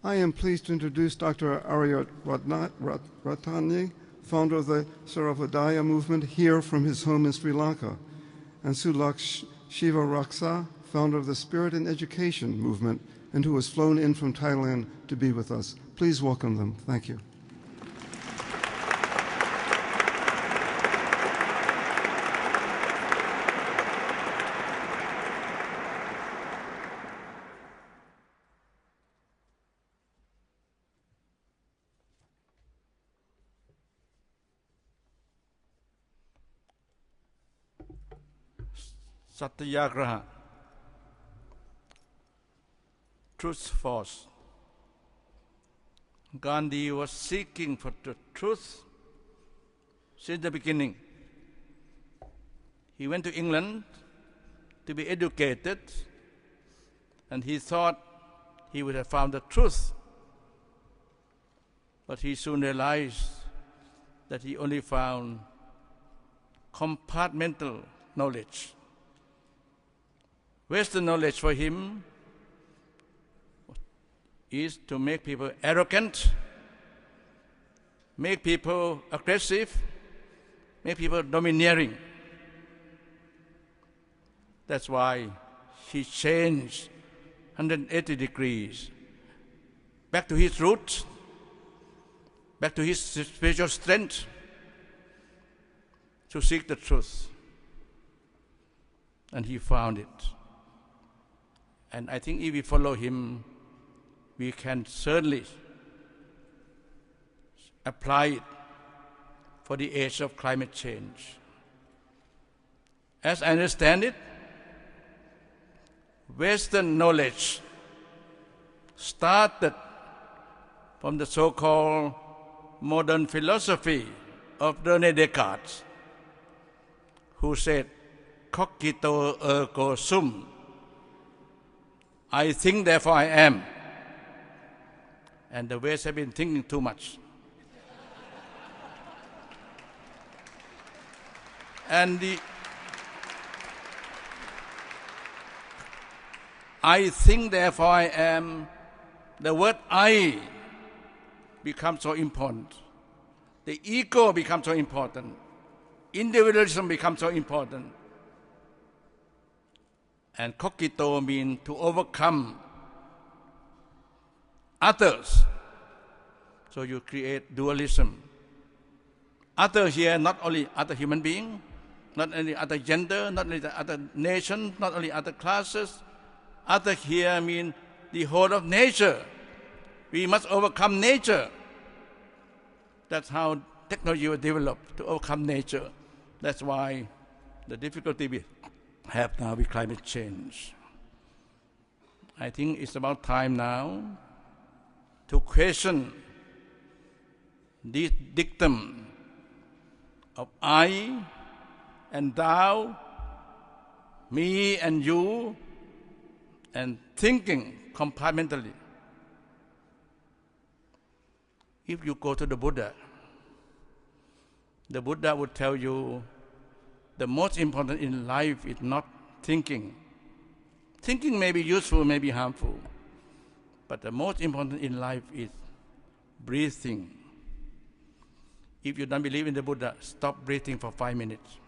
I am pleased to introduce Dr. Arya Ratnani, founder of the Sarvodaya movement, here from his home in Sri Lanka, and Sulak Sivaraksa, founder of the Spirit and Education movement, and who was flown in from Thailand to be with us. Please welcome them. Thank you. Satyagraha, truth force. Gandhi was seeking for the truth since the beginning. He went to England to be educated, and he thought he would have found the truth. But he soon realized that he only found compartmental knowledge. Western knowledge for him is to make people arrogant, make people aggressive, make people domineering. That's why he changed 180 degrees back to his roots, back to his spiritual strength to seek the truth. And he found it. And I think if we follow him, we can certainly apply it for the age of climate change. As I understand it, Western knowledge started from the so-called modern philosophy of René Descartes, who said, "Cogito ergo sum." I think, therefore I am. And the West have been thinking too much. And the I think, therefore I am, the word I becomes so important. The ego becomes so important. Individualism becomes so important. And cogito means to overcome others. So you create dualism. Other here, not only other human being, not only other gender, not only other nation, not only other classes. Other here means the whole of nature. We must overcome nature. That's how technology was developed, to overcome nature. That's why the difficulty we have now with climate change. I think it's about time now to question this dictum of I and thou, me and you, and thinking compartmentally. If you go to the Buddha would tell you the most important in life is not thinking. Thinking may be useful, may be harmful, but the most important in life is breathing. If you don't believe in the Buddha, stop breathing for 5 minutes.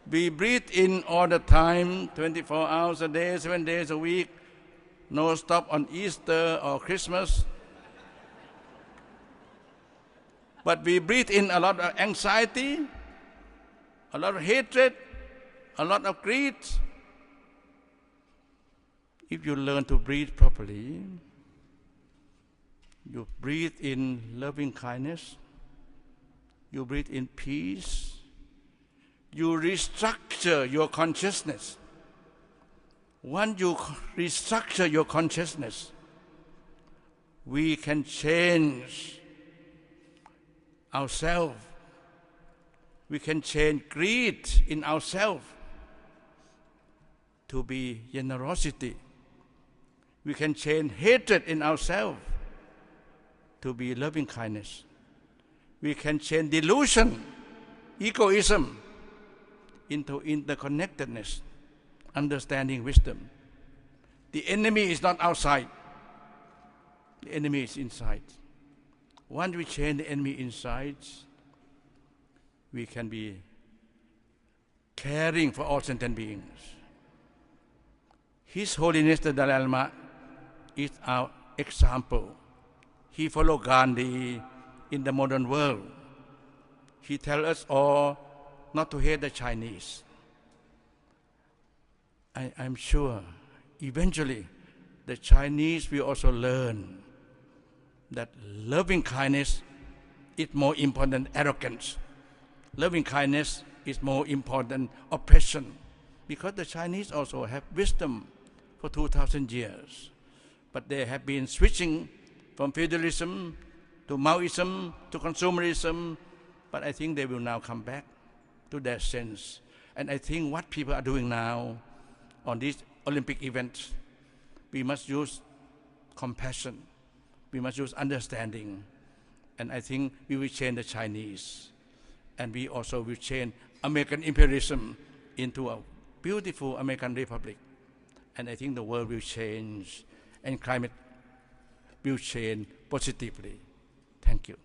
We breathe in all the time, 24 hours a day, 7 days a week, no stop on Easter or Christmas. But we breathe in a lot of anxiety, a lot of hatred, a lot of greed. If you learn to breathe properly, you breathe in loving kindness, you breathe in peace, you restructure your consciousness. Once you restructure your consciousness, we can change ourselves. We can change greed in ourselves to be generosity. We can change hatred in ourselves to be loving kindness. We can change delusion, egoism, into interconnectedness, understanding wisdom. The enemy is not outside. The enemy is inside. Once we change the enemy inside, we can be caring for all sentient beings. His Holiness the Dalai Lama is our example. He followed Gandhi in the modern world. He tells us all not to hate the Chinese. I'm sure eventually the Chinese will also learn that loving kindness is more important than arrogance. Loving kindness is more important than oppression, because the Chinese also have wisdom for 2,000 years. But they have been switching from feudalism to Maoism to consumerism, but I think they will now come back to their sense. And I think what people are doing now on these Olympic events, we must use compassion, we must use understanding, and I think we will change the Chinese, and we also will change American imperialism into a beautiful American republic. And I think the world will change and climate will change positively. Thank you.